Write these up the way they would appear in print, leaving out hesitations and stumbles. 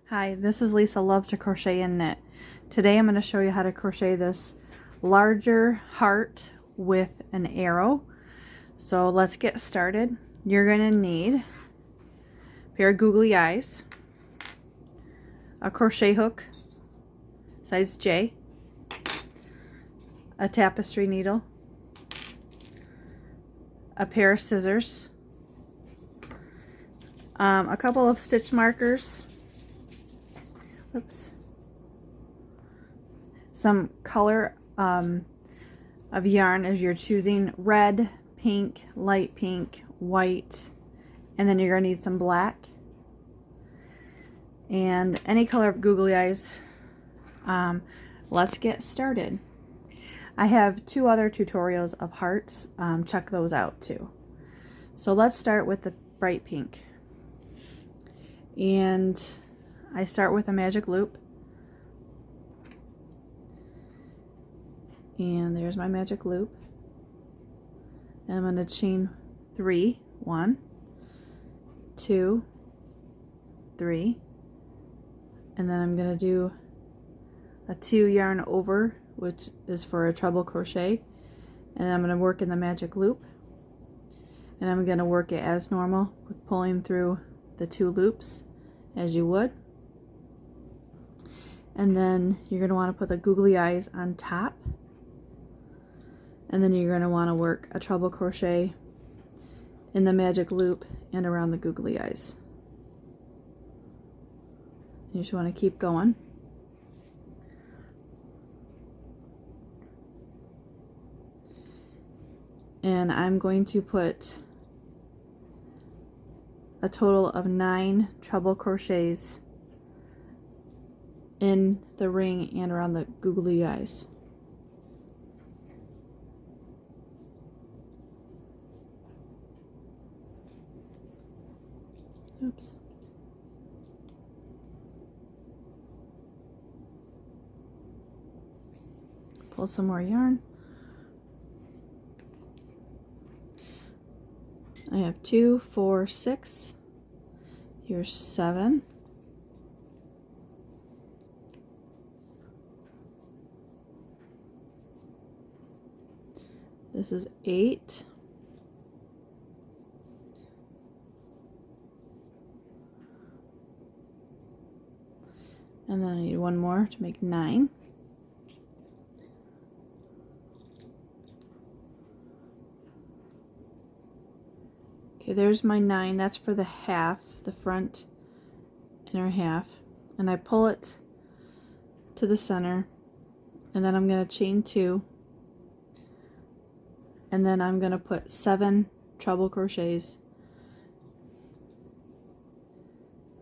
Hi, this is Lisa, Love to Crochet and Knit. Today I'm going to show you how to crochet this larger heart with an arrow. So let's get started. You're going to need a pair of googly eyes, a crochet hook, size J, a tapestry needle, a pair of scissors, a couple of stitch markers, some color of yarn as you're choosing: red, pink, light pink, white, and then you're going to need some black and any color of googly eyes. Let's get started. I have two other tutorials of hearts. Check those out too. So let's start with the bright pink, and I start with a magic loop, and there's my magic loop. And I'm going to chain 3, 1, 2, 3, and then I'm going to do a 2 yarn over, which is for a treble crochet, and I'm going to work in the magic loop, and I'm going to work it as normal with pulling through the 2 loops as you would. And then you're going to want to put the googly eyes on top, and then you're going to want to work a treble crochet in the magic loop and around the googly eyes. You just want to keep going. And I'm going to put a total of 9 treble crochets in the ring and around the googly eyes. Oops. Pull some more yarn. I have 2, 4, 6. Here's 7. This is 8. And then I need one more to make 9. Okay, there's my 9. That's for the half, the front inner half. And I pull it to the center, and then I'm going to chain 2, and then I'm going to put 7 treble crochets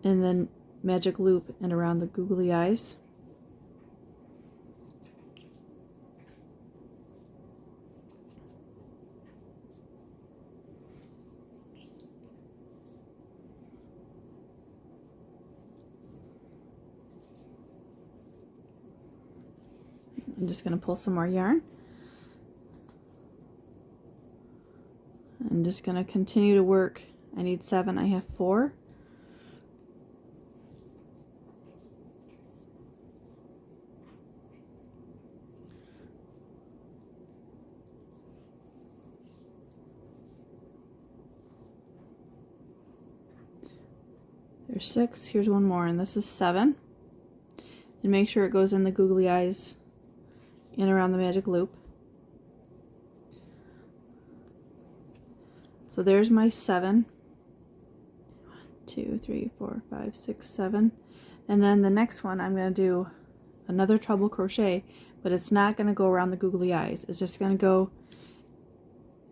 in the magic loop and around the googly eyes. I'm just going to pull some more yarn. I'm just going to continue to work. I need 7, I have 4. There's 6, here's one more, and this is 7. And make sure it goes in the googly eyes and around the magic loop. So there's my 7. 1, 2, 3, 4, 5, 6, 7. And then the next one, I'm going to do another treble crochet, but it's not going to go around the googly eyes. It's just going to go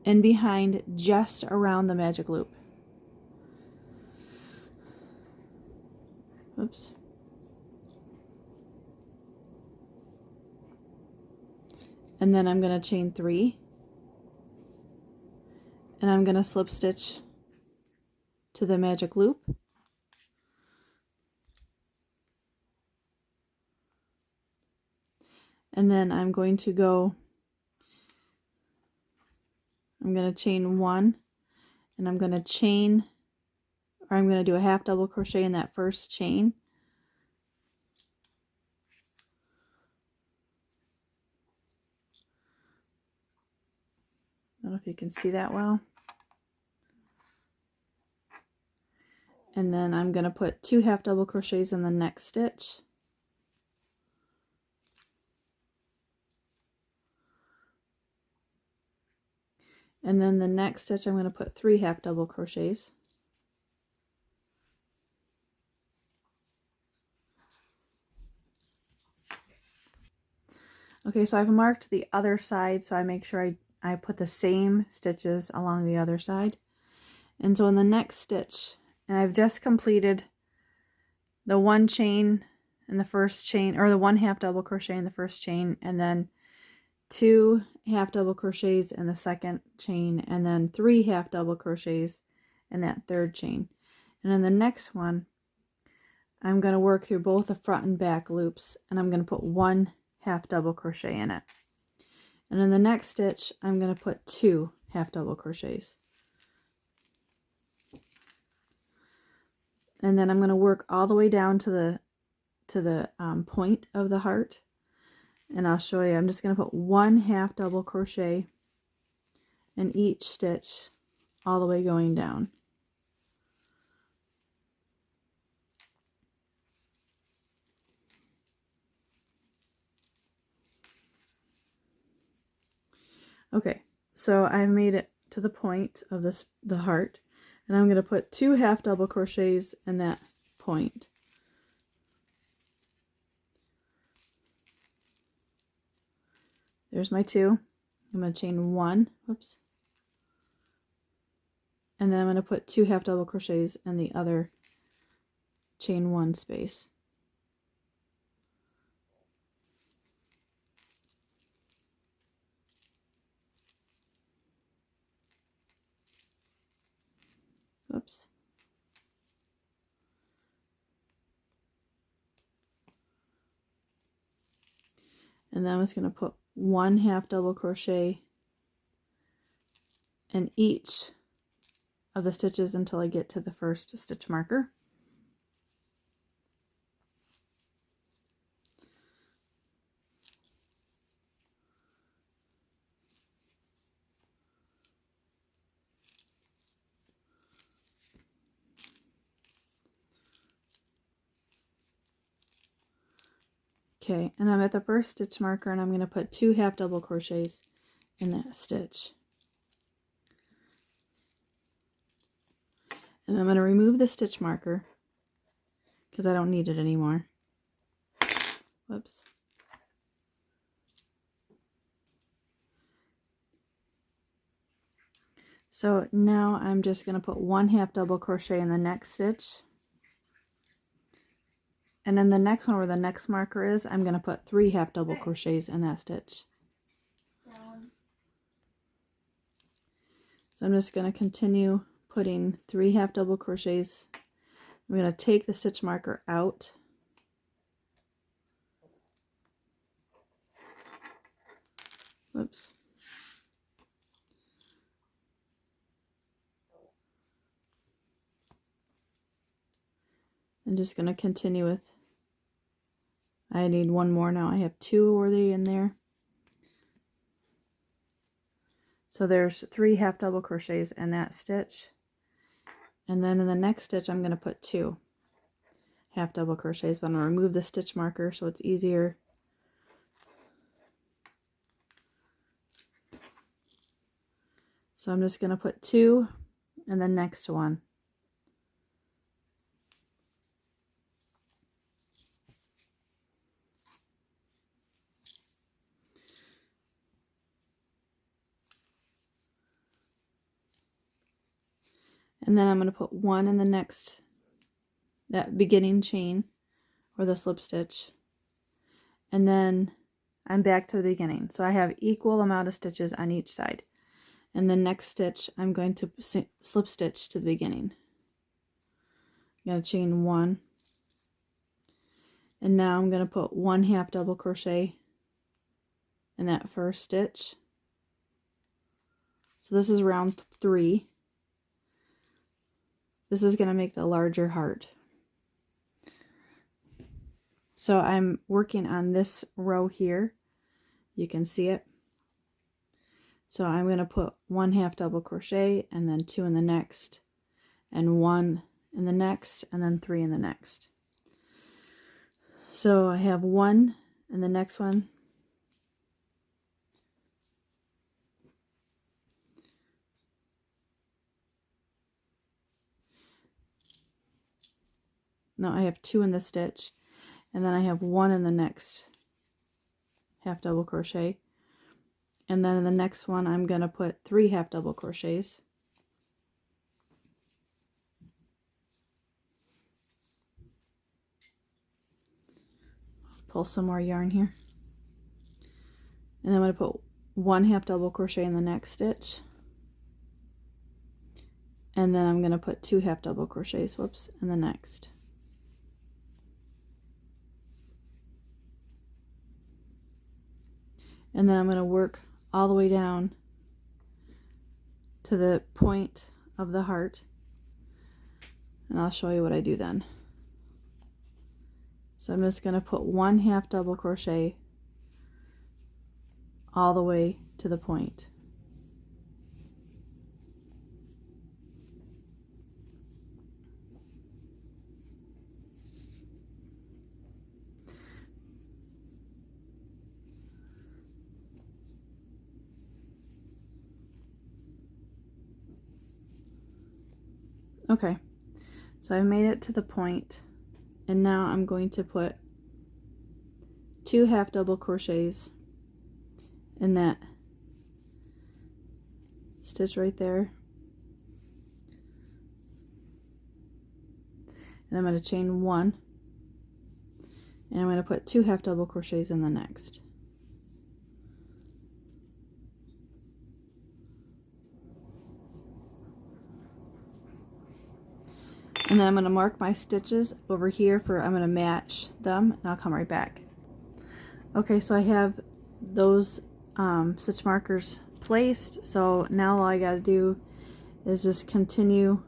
in behind, just around the magic loop. Oops. And then I'm going to chain 3, and I'm going to slip stitch to the magic loop, and then I'm going to chain 1, and I'm going to chain, or I'm going to do a half double crochet in that first chain, don't know if you can see that well. And then I'm going to put 2 half double crochets in the next stitch. And then the next stitch I'm going to put 3 half double crochets. Okay, so I've marked the other side, so I make sure I put the same stitches along the other side. And so in the next stitch, and I've just completed the 1 chain in the first chain, or the 1 half double crochet in the first chain, and then 2 half double crochets in the second chain, and then 3 half double crochets in that third chain. And in the next one, I'm going to work through both the front and back loops, and I'm going to put 1 half double crochet in it. And in the next stitch, I'm going to put 2 half double crochets. And then I'm going to work all the way down to the point of the heart. And I'll show you, I'm just going to put 1 half double crochet in each stitch all the way going down. Okay, so I've made it to the point of the heart, and I'm going to put 2 half double crochets in that point. There's my 2. I'm going to chain 1, whoops, and then I'm going to put 2 half double crochets in the other chain 1 space. Whoops. And then I'm just going to put 1 half double crochet in each of the stitches until I get to the first stitch marker. Okay, and I'm at the first stitch marker, and I'm going to put 2 half double crochets in that stitch. And I'm going to remove the stitch marker because I don't need it anymore. Whoops. So now I'm just going to put 1 half double crochet in the next stitch. And then the next one where the next marker is, I'm going to put 3 half double crochets in that stitch. So I'm just going to continue putting 3 half double crochets. I'm going to take the stitch marker out. Whoops. I'm just going to continue with, I need 1 more now. I have 2 already in there. So there's 3 half double crochets in that stitch. And then in the next stitch, I'm going to put 2 half double crochets, but I'm going to remove the stitch marker so it's easier. So I'm just going to put 2 in the next one. And then I'm going to put 1 in the next, that beginning chain, or the slip stitch. And then I'm back to the beginning. So I have equal amount of stitches on each side. And the next stitch, I'm going to slip stitch to the beginning. I'm going to chain 1. And now I'm going to put 1 half double crochet in that first stitch. So this is round 3. This is going to make the larger heart. So I'm working on this row here. You can see it. So I'm going to put 1 half double crochet and then 2 in the next, and 1 in the next, and then 3 in the next. So I have 1 in the next one, no, I have 2 in the stitch, and then I have 1 in the next half double crochet, and then in the next one I'm going to put 3 half double crochets. Pull some more yarn here, and then I'm going to put 1 half double crochet in the next stitch, and then I'm going to put 2 half double crochets, whoops, in the next. And then I'm going to work all the way down to the point of the heart, and I'll show you what I do then. So I'm just going to put 1 half double crochet all the way to the point. Okay, so I've made it to the point, and now I'm going to put 2 half double crochets in that stitch right there, and I'm going to chain 1, and I'm going to put 2 half double crochets in the next. And then I'm going to mark my stitches over here I'm going to match them, and I'll come right back. Okay, so I have those stitch markers placed, so now all I got to do is just continue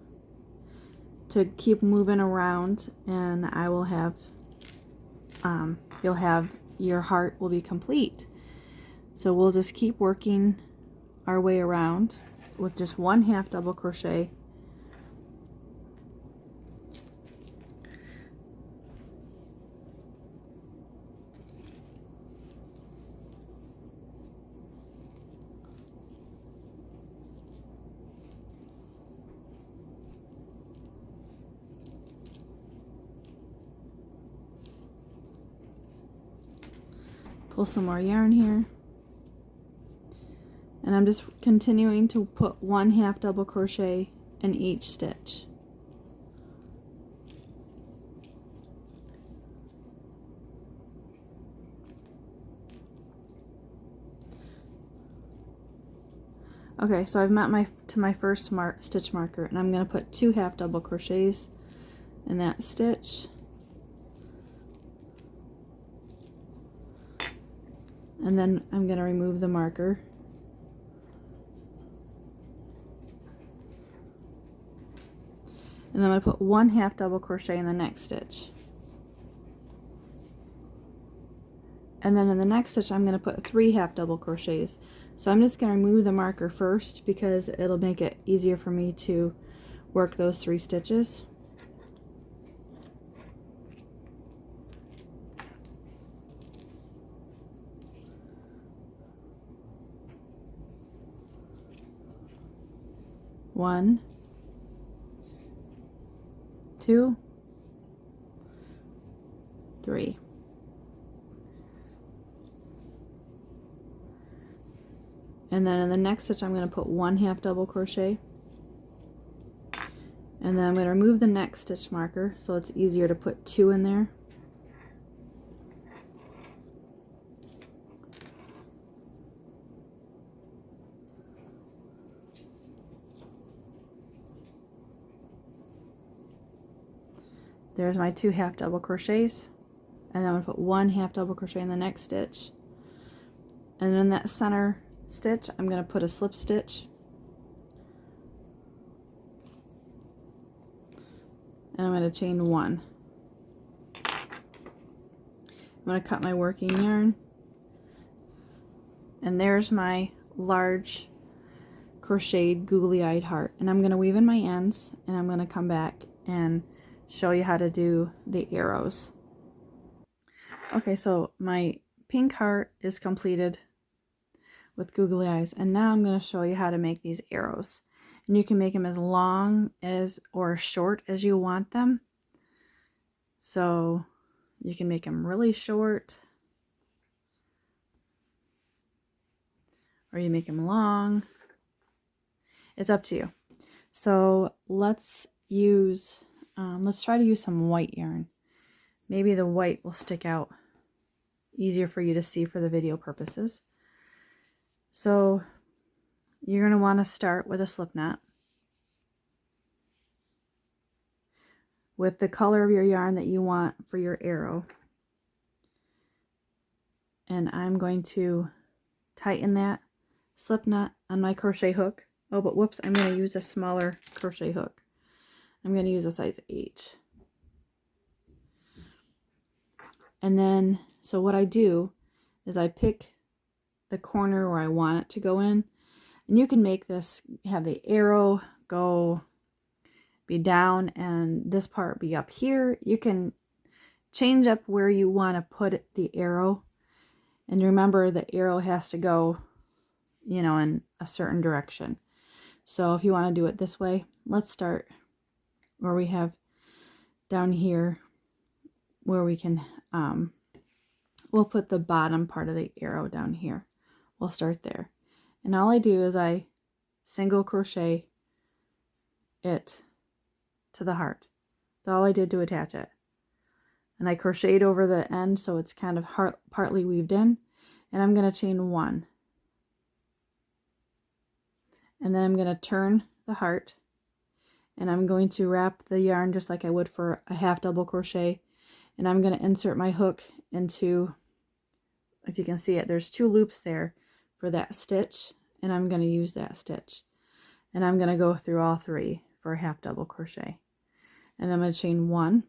to keep moving around, and I will have, your heart will be complete. So we'll just keep working our way around with just 1 half double crochet. Pull some more yarn here, and I'm just continuing to put 1 half double crochet in each stitch. Okay, so I've met my first stitch marker, and I'm going to put 2 half double crochets in that stitch, and then I'm going to remove the marker, and then I'm going to put 1 half double crochet in the next stitch, and then in the next stitch I'm going to put 3 half double crochets. So I'm just going to remove the marker first because it'll make it easier for me to work those 3 stitches. One, 2, 3. And then in the next stitch I'm going to put 1 half double crochet, and then I'm going to remove the next stitch marker so it's easier to put 2 in there. There's my 2 half double crochets, and then I'm going to put 1 half double crochet in the next stitch, and in that center stitch I'm going to put a slip stitch, and I'm going to chain 1. I'm going to cut my working yarn, and there's my large crocheted googly-eyed heart, and I'm going to weave in my ends, and I'm going to come back and show you how to do the arrows. Okay, so my pink heart is completed with googly eyes, and now I'm going to show you how to make these arrows. And you can make them as long as or short as you want them. So you can make them really short, or you make them long. It's up to you. So let's try to use some white yarn. Maybe the white will stick out easier for you to see for the video purposes. So you're going to want to start with a slip knot with the color of your yarn that you want for your arrow. And I'm going to tighten that slip knot on my crochet hook. Oh, but whoops, I'm going to use a smaller crochet hook. I'm going to use a size 8. And then, so what I do is I pick the corner where I want it to go in. And you can make this, have the arrow be down and this part be up here. You can change up where you want to put the arrow. And remember, the arrow has to go, you know, in a certain direction. So if you want to do it this way, let's start where we have down here where we can, we'll put the bottom part of the arrow down here. We'll start there. And all I do is I single crochet it to the heart. That's all I did to attach it. And I crocheted over the end so it's kind of partly weaved in. And I'm going to chain 1. And then I'm going to turn the heart. And I'm going to wrap the yarn just like I would for a half double crochet. And I'm going to insert my hook into, if you can see it, there's 2 loops there for that stitch. And I'm going to use that stitch. And I'm going to go through all 3 for a half double crochet. And I'm going to chain 1.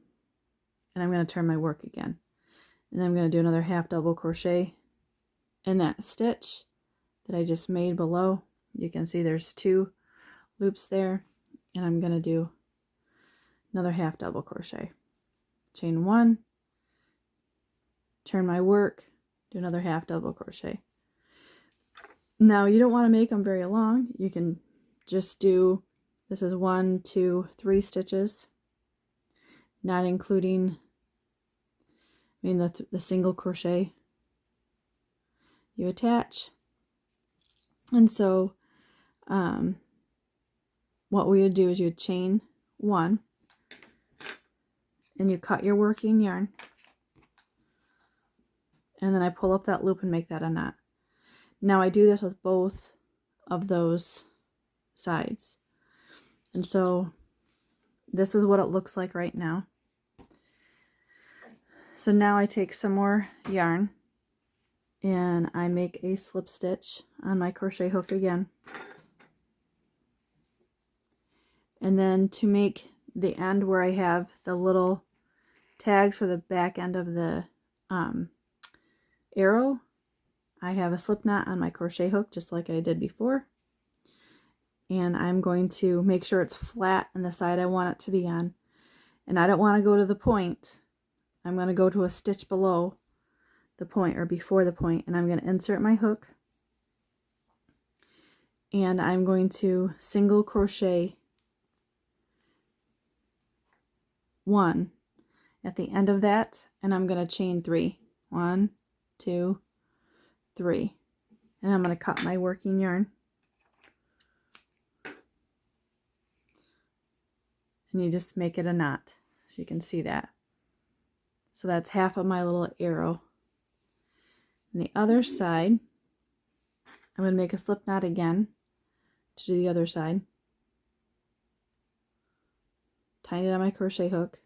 And I'm going to turn my work again. And I'm going to do another half double crochet in that stitch that I just made below. You can see there's 2 loops there. And I'm going to do another half double crochet. Chain 1. Turn my work. Do another half double crochet. Now you don't want to make them very long. You can just do, this is 1, 2, 3 stitches. Not including, the single crochet you attach. And so what we would do is you would chain 1 and you cut your working yarn, and then I pull up that loop and make that a knot. Now I do this with both of those sides, and so this is what it looks like right now. So now I take some more yarn and I make a slip stitch on my crochet hook again. And then to make the end where I have the little tags for the back end of the arrow, I have a slip knot on my crochet hook just like I did before. And I'm going to make sure it's flat on the side I want it to be on. And I don't want to go to the point. I'm going to go to a stitch below the point or before the point, and I'm going to insert my hook. And I'm going to single crochet 1 at the end of that, and I'm going to chain 3. 1, 2, 3. And I'm going to cut my working yarn. And you just make it a knot, if you can see that. So that's half of my little arrow. And the other side, I'm going to make a slip knot again to do the other side. Tighten it on my crochet hook.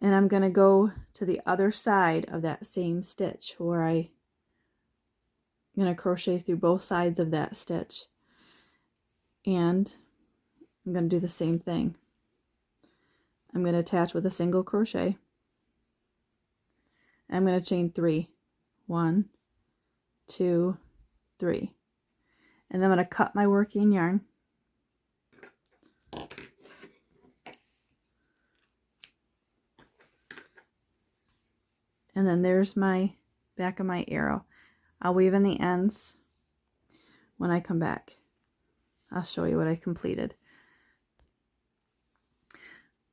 And I'm going to go to the other side of that same stitch where I'm going to crochet through both sides of that stitch. And I'm going to do the same thing. I'm going to attach with a single crochet. I'm going to chain 3. 1, 2, 3. And then I'm going to cut my working yarn. And then there's my back of my arrow. I'll weave in the ends when I come back. I'll show you what I completed.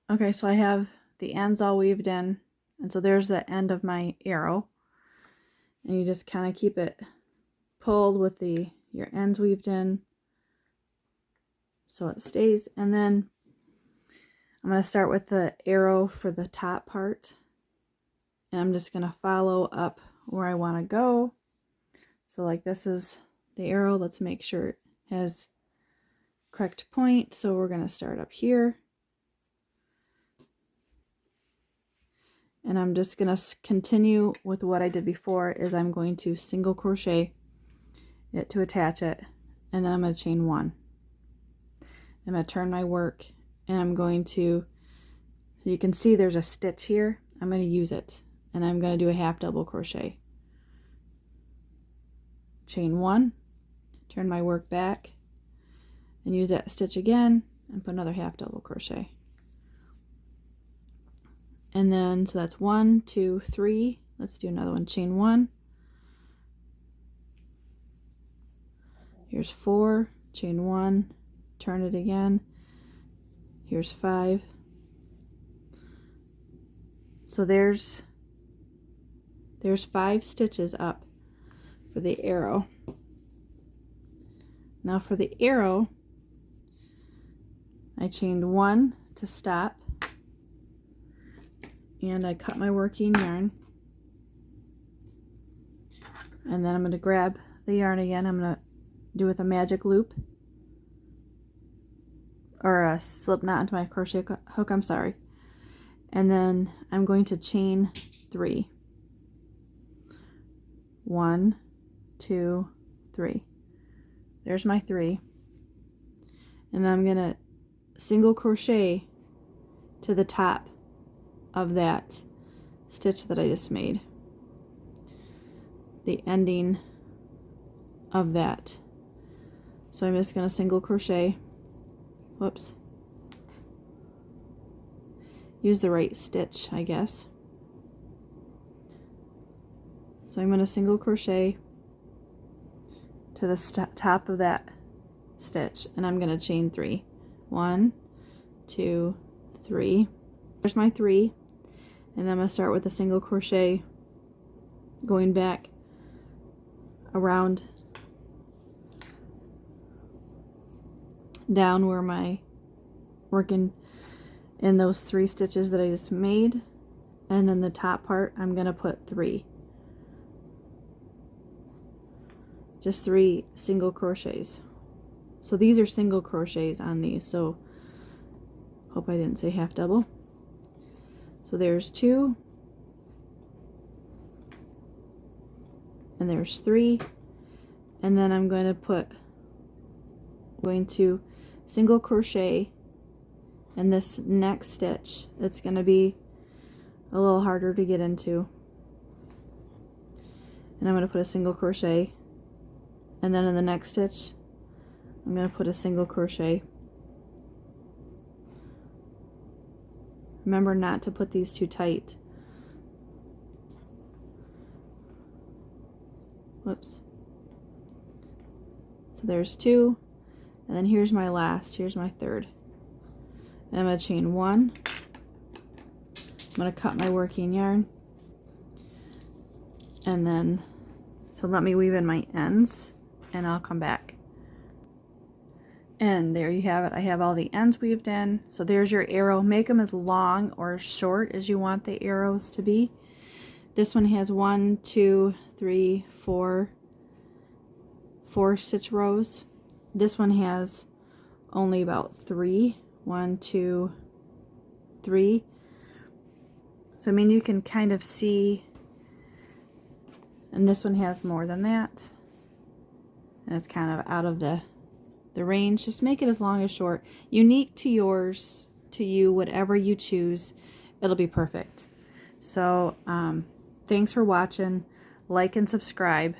Okay, so I have the ends all weaved in, and so there's the end of my arrow. And you just kind of keep it pulled with your ends weaved in so it stays. And then I'm going to start with the arrow for the top part. And I'm just going to follow up where I want to go. So like this is the arrow. Let's make sure it has correct point. So we're going to start up here. And I'm just going to continue with what I did before, is I'm going to single crochet it to attach it. And then I'm going to chain one. I'm going to turn my work, and I'm going to, so you can see there's a stitch here. I'm going to use it. And I'm going to do a half double crochet. Chain one, turn my work back, and use that stitch again, and put another half double crochet. And then, so that's 1, 2, 3. Let's do another one. Chain one. Here's 4, chain one, turn it again. Here's 5. So there's 5 stitches up for the arrow. Now for the arrow, I chained 1 to stop, and I cut my working yarn, and then I'm going to grab the yarn again. I'm going to do with a magic loop, or a slip knot into my crochet hook, I'm sorry. And then I'm going to chain 3. 1, 2, 3. There's my 3. And then I'm going to single crochet to the top of that stitch that I just made. The ending of that. So I'm just going to single crochet. Whoops. Use the right stitch, I guess. So I'm going to single crochet to the top of that stitch, and I'm going to chain 3. 1, 2, 3. There's my 3, and then I'm going to start with a single crochet going back around down where my working in those 3 stitches that I just made, and then the top part I'm going to put 3. Just 3 single crochets. So these are single crochets on these, so hope I didn't say half double. So there's 2, and there's 3, and then I'm going to single crochet in this next stitch. It's going to be a little harder to get into, and I'm going to put a single crochet, and then in the next stitch I'm going to put a single crochet. Remember not to put these too tight. Whoops. So there's 2, and then here's my last, here's my 3rd. And I'm going to chain 1. I'm going to cut my working yarn, and then, so let me weave in my ends, and I'll come back. And there you have it. I have all the ends weaved in. So there's your arrow. Make them as long or short as you want the arrows to be. This one has 1, 2, 3, 4 stitch rows. This one has only about 3. 1, 2, 3. So I mean, you can kind of see, and this one has more than that, and it's kind of out of the range. Just make it as long as short, unique to yours, to you, whatever you choose, it'll be perfect. So thanks for watching. Like and subscribe.